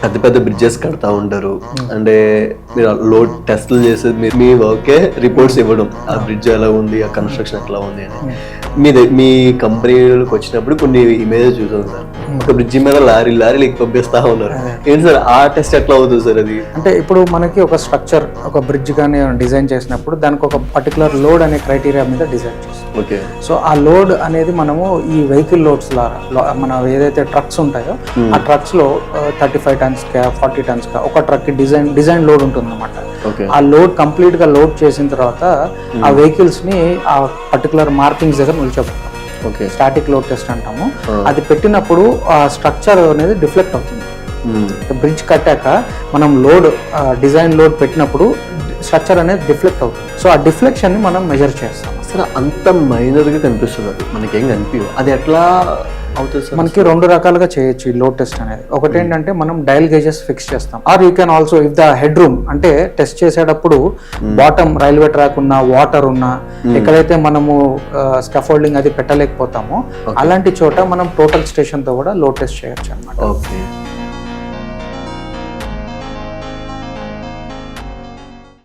పెద్ద పెద్ద బ్రిడ్జెస్ కడతా ఉంటారు, అంటే మీరు లోడ్ టెస్ట్లు చేసేది మీరు మీ వర్కే రిపోర్ట్స్ ఇవ్వడం, ఆ బ్రిడ్జ్ ఎలా ఉంది, ఆ కన్స్ట్రక్షన్ ఎట్లా ఉంది అని. మీ కంపెనీలోకి వచ్చినప్పుడు కొన్ని ఇమేజెస్ చూసాం సార్, ఒక బ్రిడ్జి మీద లారీలు పంపిస్తా ఉన్నారు. ఏంటి సార్ ఆ టెస్ట్ ఎట్లా అవుతుంది సార్ అది? అంటే ఇప్పుడు మనకి ఒక స్ట్రక్చర్, ఒక బ్రిడ్జ్ కానీ డిజైన్ చేసినప్పుడు దానికి ఒక పర్టికులర్ లోడ్ అనే క్రైటీరియా మీద డిజైన్ చేస్తాం. ఓకే. సో ఆ లోడ్ అనేది మనము ఈ వెహికల్ లోడ్స్ లాగా మన ఏదైతే ట్రక్స్ ఉంటాయో ఆ ట్రక్స్ లో 35 టన్స్ 40 టన్స్ ఒక ట్రక్ కి డిజైన్ లోడ్ ఉంటుంది అనమాట. ఆ లోడ్ కంప్లీట్ గా లోడ్ చేసిన తర్వాత ఆ వెహికల్స్ ని ఆ పర్టికులర్ మార్కింగ్స్ దగ్గర నిల్చోబెడతాం. స్టాటిక్ లోడ్ టెస్ట్ అంటాము. అది పెట్టినప్పుడు ఆ స్ట్రక్చర్ అనేది డిఫ్లెక్ట్ అవుతుంది. బ్రిడ్జ్ కట్టాక మనం డిజైన్ లోడ్ పెట్టినప్పుడు స్ట్రక్చర్ అనేది డిఫ్లెక్ట్ అవుతుంది. సో ఆ డిఫ్లెక్షన్ ని మనం మెజర్ చేస్తాం. అసలు అంత మైనర్ గా కనిపిస్తుంది, అది మనకేం కనిపించదు. అది ఎట్లా అవుతుంది సార్? మనకి 2 రకాలుగా చేయొచ్చు ఈ లోడ్ టెస్ట్ అనేది. ఒకటి ఏంటంటే మనం డయల్ గేజెస్ ఫిక్స్ చేస్తాం, or you can also if the head room, అంటే టెస్ట్ చేసేటప్పుడు బాటమ్ రైల్వే ట్రాక్ ఉన్నా, వాటర్ ఉన్నా, ఎక్కడైతే మనము స్కాఫోల్డింగ్ అది పెట్టలేకపోతామో అలాంటి చోట మనం టోటల్ స్టేషన్ తో కూడా లోడ్ టెస్ట్ చేయొచ్చు అన్నమాట. ఓకే.